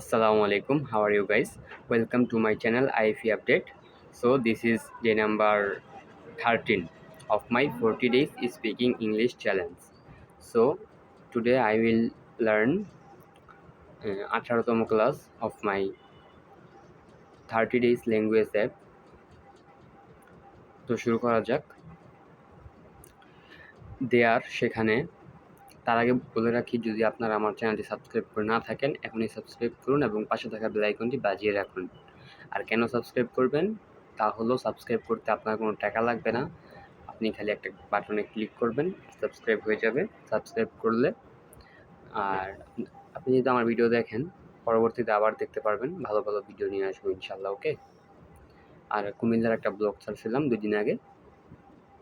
Assalamualaikum. How are you guys? Welcome to my channel IFE Update. So this is day number 13 of my 40 days speaking English challenge. So today I will learn 18তম class of my 30 days language app. তো শুরু করা যাক। সেখানে তার আগে বলে রাখি, যদি আপনারা আমার চ্যানেলটি সাবস্ক্রাইব করে না থাকেন এখনই সাবস্ক্রাইব করুন এবং পাশে থাকা বেল আইকনটি বাজিয়ে রাখুন। আর কেন সাবস্ক্রাইব করবেন তা হলো, সাবস্ক্রাইব করতে আপনার কোনো টাকা লাগবে না, আপনি খালি একটা বাটনে ক্লিক করবেন, সাবস্ক্রাইব হয়ে যাবে। সাবস্ক্রাইব করলে আর আপনি যদি আমার ভিডিও দেখেন পরবর্তীতে আবার দেখতে পারবেন, ভালো ভালো ভিডিও নিয়ে আসবো ইনশাল্লাহ। ওকে। আর কুমিল্লার একটা ব্লগ ছাড়ছিলাম 2 দিন আগে,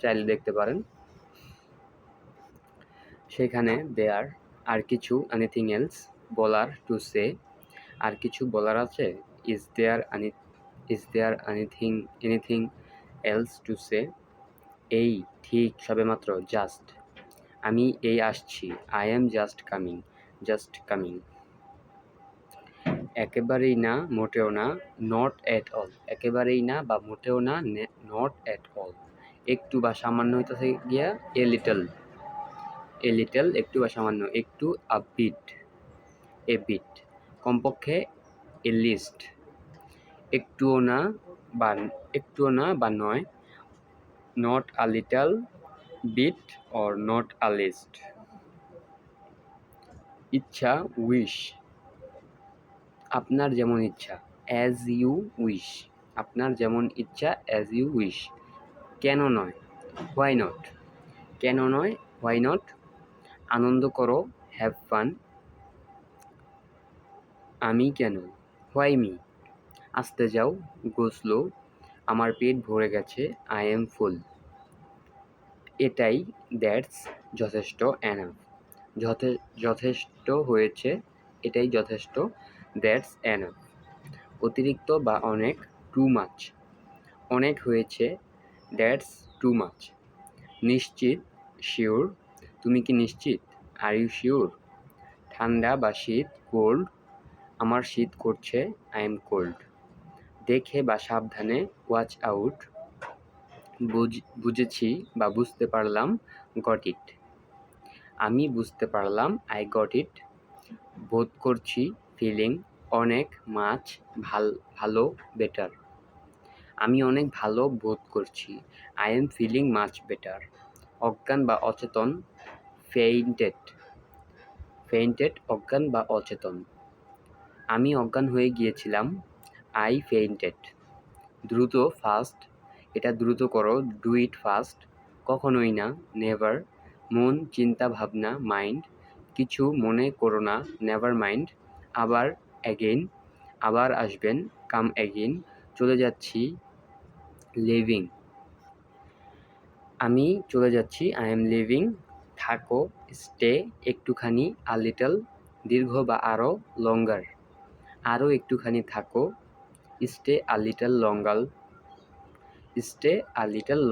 চাইলে দেখতে পারেন। সেখানে দেয়ার আর কিছু এনিথিং এলস বলার টু সে, আর কিছু বলার আছে। Is there anything else to say. এই ঠিক সবেমাত্র, জাস্ট আমি এই আসছি, আই এম জাস্ট কামিং। একেবারেই না, মোটেও না, নট অ্যাট অল। একেবারেই না বা মোটেও না, নট অ্যাট অল। একটু বা সামান্য হইতেছে গিয়া এ লিটল, একটু বা সামান্য, একটু, এ বিট, কমপক্ষে এ লিস্ট, একটুও না বা নয়, not a little bit or not a list. ইচ্ছা, উইশ, আপনার যেমন ইচ্ছা, অ্যাজ ইউ উইশ, আপনার যেমন ইচ্ছা, অ্যাজ ইউ উইশ। কেন নয়, হোয়াই নট, কেন নয়, হোয়াই নট। আনন্দ করো, হ্যাভ ফান। আমি কেন, হোয়াই মি। আসতে যাও, গো স্লো। আমার পেট ভরে গেছে, আই এম ফুল। এটাই, দ্যাটস, যথেষ্ট, এনাফ, যথেষ্ট হয়েছে, এটাই যথেষ্ট, দ্যাটস এনাফ। অতিরিক্ত বা অনেক, টু মাচ, অনেক হয়েছে, দ্যাটস টু মাচ। নিশ্চিত, শিওর, তুমি কি নিশ্চিত, আর ইউ শিওর। ঠান্ডা বা শীত, কোল্ড, আমার শীত করছে, আই এম কোল্ড। দেখে বা সাবধানে, ওয়াচ আউট, বুঝেছি বা বুঝতে পারলাম, গট ইট। আমি বুঝতে পারলাম, আই গট ইট। বোধ করছি, ফিলিং, অনেক, মাছ, ভালো, বেটার। আমি অনেক ভালো বোধ করছি, I am feeling much better. অজ্ঞান বা অচেতন, ফেইন্টেড, অজ্ঞান বা অচেতন। আমি অজ্ঞান হয়ে গিয়েছিলাম, আই ফেইন্টেড। দ্রুত, ফাস্ট, এটা দ্রুত করো, ডু ইট ফাস্ট। কখনোই না, নেভার। মন, চিন্তা ভাবনা, মাইন্ড, কিছু মনে করো না, নেভার মাইন্ড। আবার, অ্যাগেইন, আবার আসবেন, কাম অ্যাগেইন। চলে যাচ্ছি, লিভিং, আমি চলে যাচ্ছি, আই এম লিভিং। থাকো, স্টে, একটুখানি, আ লিটল, দীর্ঘ বা আরও, লঙ্গার, আরও একটুখানি থাকো, স্টে আ লিটল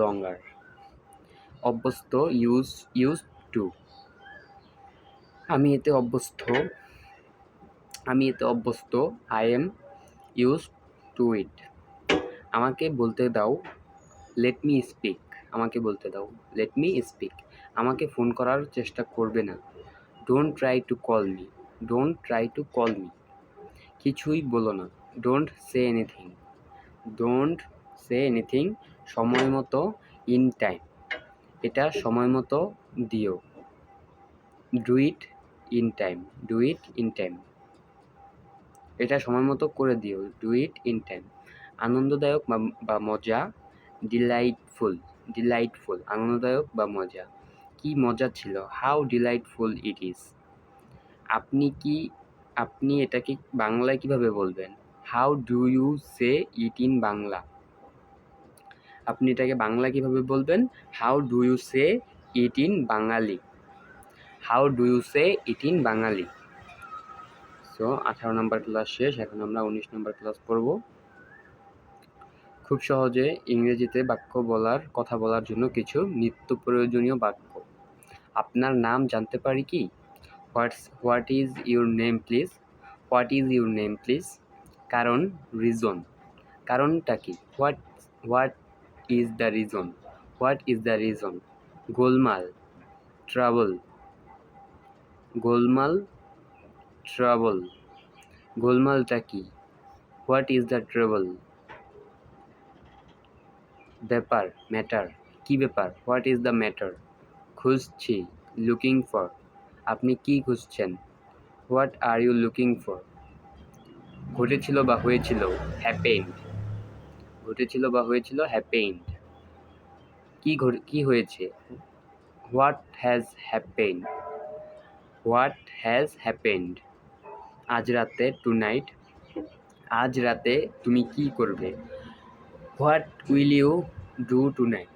লঙ্গার। অভ্যস্ত, ইউজ টু, আমি এতে অভ্যস্ত, আই এম ইউজ টু ইট। আমাকে বলতে দাও, লেট মি স্পিক, আমাকে ফোন করার চেষ্টা করবে না, don't try to call me. কিছুই বলো না, ডোন্ট সে এনিথিং। সময় মতো, ইন টাইম, এটা সময় মতো দিও, ডু ইট ইন টাইম, এটা সময় মতো করে দিও, ডু ইট ইন টাইম। আনন্দদায়ক বা মজা, ডিলাইটফুল, আনন্দদায়ক বা মজা। কি মজা ছিল, হাউ ডিলাইটফুল ইট ইজ। আপনি এটাকে বাংলায় কিভাবে বলবেন, how do you say it in Bangla. আপনি এটাকে বাংলায় কিভাবে বলবেন, how do you say it in Bangali. So 18 নম্বর ক্লাস শেষ, এখন আমরা 19 নম্বর ক্লাস করব। খুব সহজে ইংরেজিতে কথা বলার জন্য কিছু নিত্য প্রয়োজনীয় বাক্য। আপনার নাম জানতে পারি কি, what is your name please. What is your name please? কারণ, রিজন। কারণটা কি? What is the reason? What is the reason? গোলমাল, ট্রাবল। গোলমাল, ট্রাবল। গোলমালটা কি? What is the trouble? ব্যাপার, ম্যাটার। কি ব্যাপার? What is the matter? খুঁজছি, লুকিং ফর। আপনি কি খুঁজছেন? What are you looking for? ঘটেছিল বা হয়েছিল, হ্যাপেন্ড। ঘটেছিল বা হয়েছিল, হ্যাপেন্ড। কি হয়েছে? What has happened? What has happened? আজ রাতে, টুনাইট। আজ রাতে তুমি কি করবে? What will you do tonight?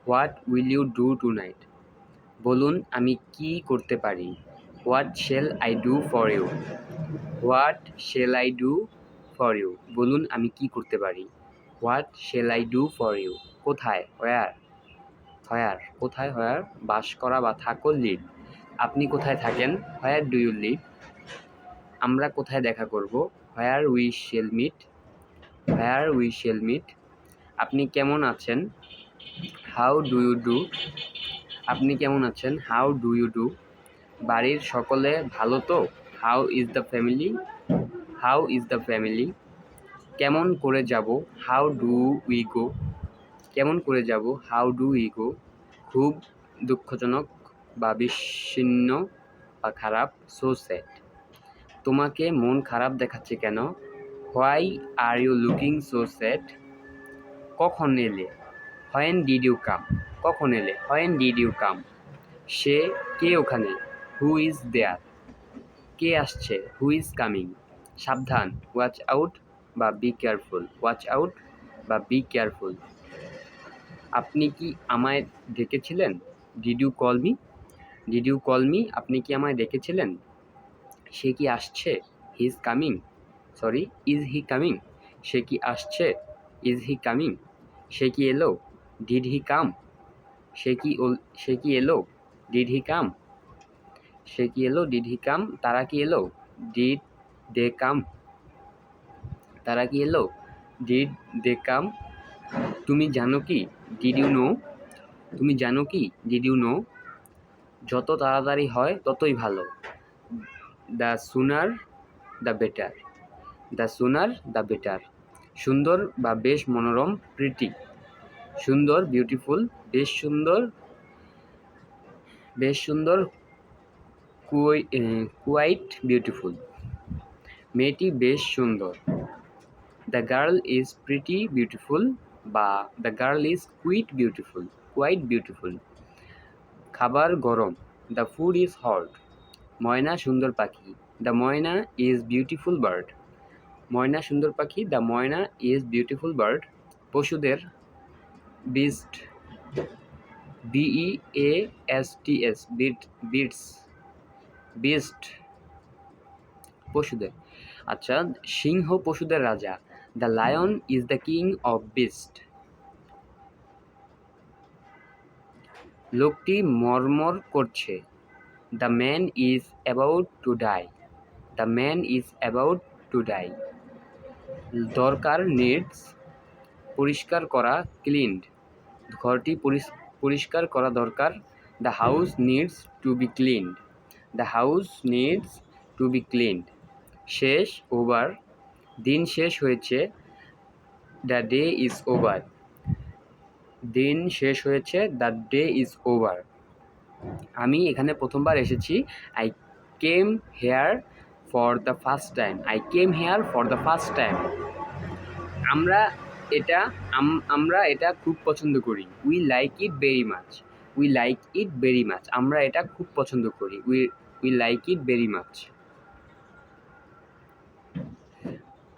What will you do tonight? বলুন আমি কি করতে পারি? What shall I do for you? What shall I do for you? বলুন আমি কি করতে পারি? What shall I do for you? কোথায়? হোয়ার। হোয়ার, কোথায়? হোয়ার। বাস করা বা থাকো, লিভ। আপনি কোথায় থাকেন? Where do you live? আমরা কোথায় দেখা করব? Where we shall meet. Where we shall meet. আপনি কেমন আছেন? How do you do? আপনি কেমন আছেন? How do you do? বাড়ির সকলে ভালো তো? How is the family? How is the family? কেমন করে যাব? How do we go? কেমন করে যাব? How do we go? খুব দুঃখজনক বা বিচ্ছিন্ন বা খারাপ, সো স্যাড। তোমাকে মন খারাপ দেখাচ্ছে কেন? Why are you looking so sad? কখন এলে? When did you come? কখন এলে? When did you come? সে, কে ওখানে? Who is there? কে আসছে? Who is coming? সাবধান, ওয়াচ আউট বা বি কেয়ারফুল। ওয়াচ আউট বা বি কেয়ারফুল। আপনি কি আমায় ডেকেছিলেন? Did you call me? Did you call me? আপনি কি আমায় ডেকেছিলেন? সে কি আসছে? He is coming. Sorry, is he coming? সে কি আসছে? Is he coming? সে কি এলো? ডিড হি কাম? সে কি এলো? ডিড হি কাম? সে কি এলো? Did he come? তারা কি এলো? Did they come? তারা কি এলো? Did they come? তুমি জানো কি? Did you know? তুমি জানো কি? Did you know? যত তাড়াতাড়ি হয় ততই ভালো। The sooner the better. The sooner the better. সুন্দর বা বেশ মনোরম, প্রিটি। সুন্দর, বিউটিফুল। বেশ সুন্দর, বেশ সুন্দর, কুয়াইট বিউটিফুল। মেয়েটি বেশ সুন্দর। The girl is pretty beautiful বা the girl is quite beautiful, quite beautiful. খাবার গরম। The food is hot. ময়না সুন্দর পাখি। The myna is beautiful bird. ময়না সুন্দর পাখি। The myna is beautiful bird. পশুদের, বিস্ট। BEASTS, beasts. বিস্ট, পশুদের। আচ্ছা, সিংহ পশুদের রাজা। The lion is the king of beast. লোকটি মরমর করছে। The man is about to die. The man is about to die. দরকার, নিডস। পরিষ্কার করা, ক্লিনড। ঘরটি পরিষ্কার করা দরকার। The house needs to B cleaned. The house needs to B cleaned. শেষ, ওভার। দিন শেষ হয়েছে। The day is over. দিন শেষ হয়েছে। The day is over. আমি এখানে প্রথমবার এসেছি। I came here for the first time. I came here for the first time. আমরা এটা আমরা এটা খুব পছন্দ করি। We like it very much. We like it very much. আমরা এটা খুব পছন্দ করি। We like it very much.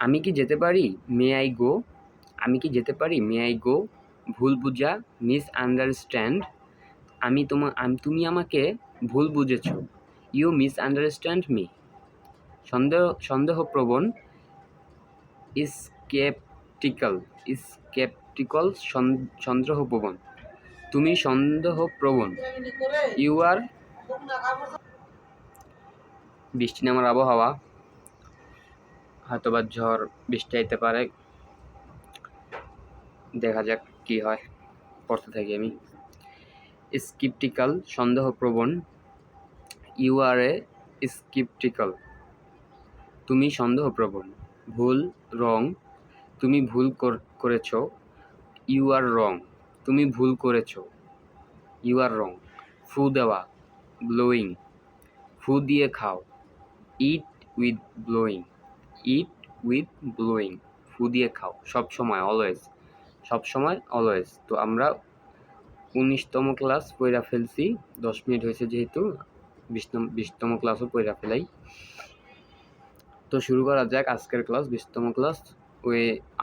আমি কি যেতে পারি? May I go? আমি কি যেতে পারি? May I go? ভুল বুঝা, মিস আন্ডারস্ট্যান্ড। তুমি আমাকে ভুল বুঝেছ। You misunderstand me. সন্দেহপ্রবণ, স্কেপটিক্যাল। স্কেপটিক্যাল, সন্দেহপ্রবণ। তুমি সন্দেহপ্রবণ। ইউ আর। বৃষ্টি নামার আবহাওয়া। হয়তোবা ঝড় বৃষ্টি আইতে পারে, দেখা যাক কি হয়। পড়তে থাকি আমি। স্কিপটিক্যাল, সন্দেহপ্রবণ। ইউ আর এ স্কিপটিক্যাল, তুমি সন্দেহপ্রবণ। ভুল, রং, তুমি ভুল করেছ। ইউ আর রং, তুমি ভুল করেছ। ইউ আর রং। ফু দেওয়া, ব্লোয়িং, ফু দিয়ে খাও। It with blowing, it with blowing, ফু দিয়ে খাও। সবসময়, অলওয়েজ, সবসময়, অলওয়েজ। তো আমরা 19তম ক্লাস পড়া ফেলছি, 10 মিনিট হয়েছে যেহেতু 20তম ক্লাসও পড়া ফেলাই। তো শুরু করা যাক আজকের ক্লাস, 20তম ক্লাস।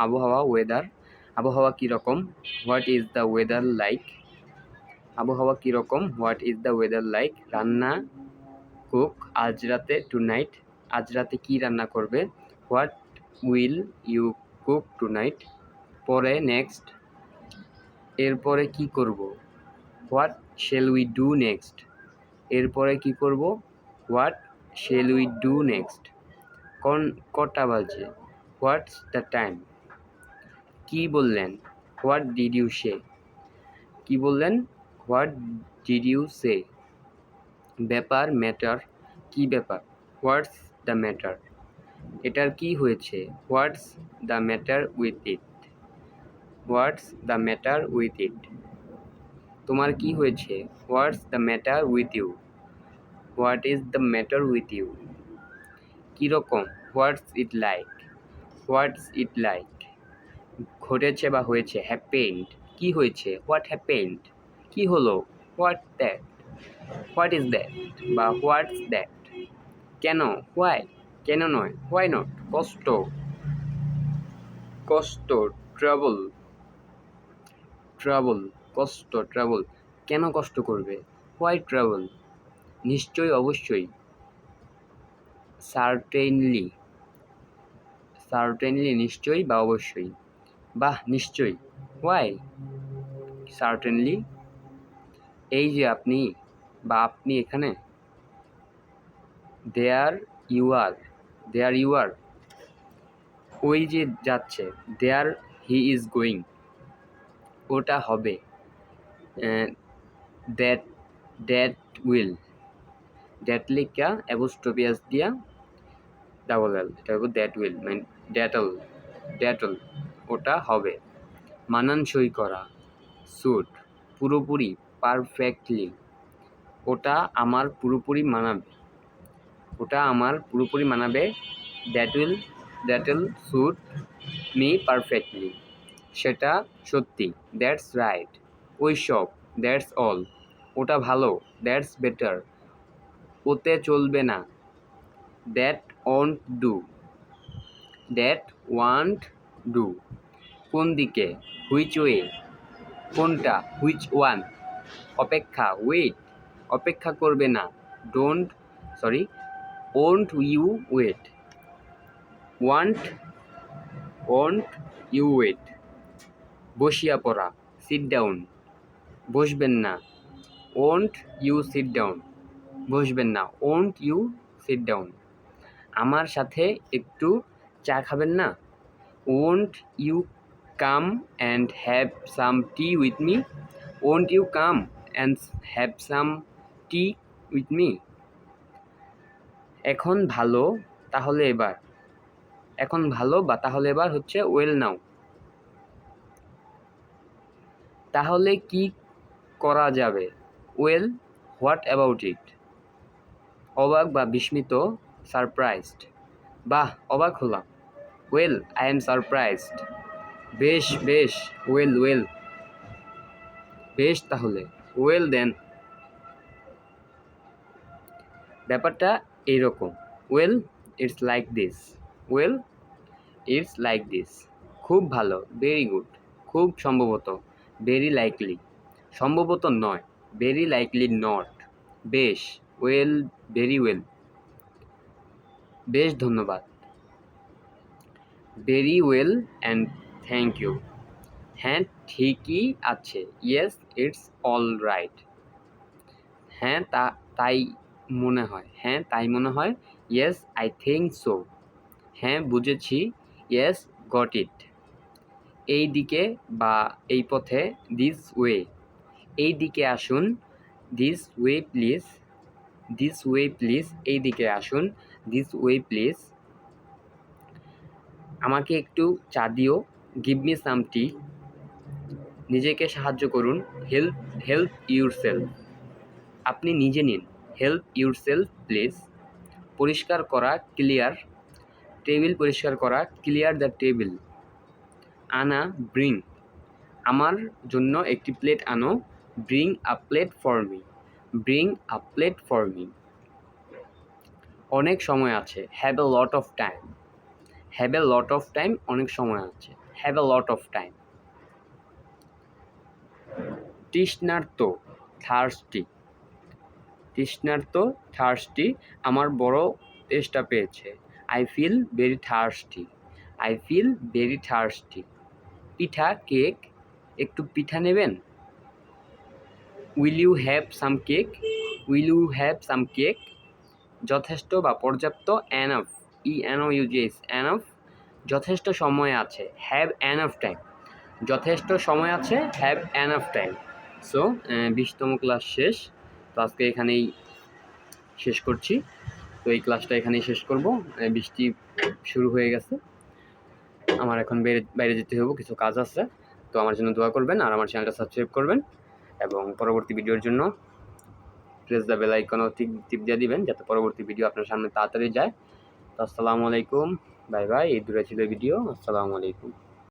আবহাওয়া, ওয়েদার। আবহাওয়া কীরকম? What is the weather like? আবহাওয়া কীরকম? What is the weather like? রান্না, কুক, আজ রাতে, টু নাইট, আজ রাতে কী রান্না করবে? What will you cook tonight? পরে, নেক্সট, এরপরে কি করব? What shall we do next? এরপরে কি করব? What shall we do next? কটা বাজে? What's the time? কি বললেন? What did you say? কি বললেন? What did you say? ব্যাপার, ম্যাটার, কি ব্যাপার? What's the matter? এটার কি হয়েছে? What's the matter with it? What's the matter with it? তোমার কি হয়েছে? What's the matter with you? What is the matter with you? কীরকম? What's it like? What's it like? ঘটেছে বা হয়েছে, হ্যাপেন্ড, কি হয়েছে? What happened? কি হলো? What that? What is that বা হোয়াটস দ্যাট? কেন? হোয়াই, কেন নয়, হোয়াই নট? কষ্ট, কষ্ট, ট্রাবল, ট্রাবল, কষ্ট, ট্রাবল, কেন কষ্ট করবে? Why trouble? নিশ্চয়ই, অবশ্যই। সার্টেনলি, সার্টেনলি, নিশ্চয়ই বা অবশ্যই। বাহ, নিশ্চয়ই। হোয়াই? সার্টেনলি। এই যে আপনি বা আপনি এখানে। দেয়ার ইউ আর, দেয়ার ইউ আর, ওই যে যাচ্ছে। দেয়ার হি ইজ গোয়িং, ওটা হবে। দ্যাট, দ্যাট উইল, দ্যাট লিখা অ্যাপোস্ট্রোফি দিয়া ডাবল এল, এটা হবে দ্যাট উইল, মানে ড্যাটল, ড্যাটল, ওটা হবে। মানানসই করা, সুট, পুরোপুরি, পারফেক্টলি, ওটা আমার পুরোপুরি মানাবে, ওটা আমার পুরোপুরি মানাবে। That will, that will suit me perfectly, সেটা সত্যি। দ্যাটস রাইট, ওই সব। দ্যাটস অল, ওটা ভালো। দ্যাটস বেটার, ওতে চলবে না। That won't do, that want do, কোন দিকে? হুইচ ওয়ে, কোনটা? Which one? অপেক্ষা, ওয়েট, অপেক্ষা করবে না। Don't, sorry, won't you wait? Want, won't you wait? বসিয়া পড়া, সিট ডাউন, বসবেন না। Won't you sit down? বসবেন না। Won't you sit down? আমার সাথে একটু চা খাবেন না? Won't you come and have some tea with me? Won't you come and have some tea with me? এখন ভালো, তাহলে এবার। এখন ভালো বা তাহলে এবার হচ্ছে ওয়েল নাও। তাহলে কি করা যাবে? Well, what about it? অবাক বা বিস্মিত, সারপ্রাইজড, বাহ, অবাক হলাম। Well, I am surprised. বেশ, বেশ, ওয়েল, ওয়েল, বেশ তাহলে, ওয়েল দেন। ব্যাপারটা এইরকম। Well, it's like this. Well, it's like this. খুব ভালো, ভেরি গুড। খুব সম্ভবত, ভেরি লাইকলি। সম্ভবত নয়, ভেরি লাইকলি নট। বেশ, ওয়েল, ভেরি ওয়েল, বেশ, ধন্যবাদ। Very well and thank you. হ্যাঁ, ঠিকই আছে। Yes, it's all right. হ্যাঁ, তাই মনে হয়। হ্যাঁ, তাই মনে হয়। Yes, I think so. হ্যাঁ বুঝেছি, ইয়েস গট ইট। এই দিকে বা এই পথে, দিস ওয়ে। এই দিকে আসুন, this way please. This way please, এই দিকে আসুন, দিস ওয়ে প্লিজ। আমাকে একটু চা দিও, গিভ মি সাম টি। নিজেকে সাহায্য করুন, হেল্প হেল্প ইউরসেলফ। আপনি নিজে নিন, হেল্প ইউরসেলফ প্লিজ। পরিষ্কার করা, ক্লিয়ার। টেবিল পরিষ্কার করা, ক্লিয়ার দ্য টেবিল। আনা, ব্রিং। আমার জন্য একটি প্লেট আনো, bring a plate for me. Bring a plate for me. অনেক সময় আছে, have a lot of time. Have a lot of time, অনেক সময় আছে, have a lot of time. তৃষ্ণার্ত, থার্স্টি। তৃষ্ণার্ত, থার্স্টি, আমার বড় তেষ্টা পেয়েছে। I feel very thirsty. I feel very thirsty. পিঠা, কেক। একটু পিঠা নেবেন? Will you have some cake? Will you have some cake? যথেষ্ট বা পর্যাপ্ত, এনাফ। ENOUGH, enough. যথেষ্ট সময় আছে, হ্যাভ এনাফ টাইম। যথেষ্ট সময় আছে, হ্যাভ এনাফ টাইম। সো 20তম ক্লাস শেষ। তো আজকে এখানেই শেষ করছি। তো এই ক্লাসটা এখানেই শেষ করব। বৃষ্টি শুরু হয়ে গেছে, আমার এখন বাইরে যেতে হবে, কিছু কাজ আছে। তো আমার জন্য দোয়া করবেন আর আমার চ্যানেলটা সাবস্ক্রাইব করবেন, এবং পরবর্তী ভিডিওর জন্য প্রেস দ্য বেল আইকনও টিপ দিয়ে দিবেন, যাতে পরবর্তী ভিডিও আপনার সামনে তাড়াতাড়ি যায়। তো আসসালামু আলাইকুম, বাই বাই। এই দূরে ছিল ভিডিও। আসসালামু আলাইকুম।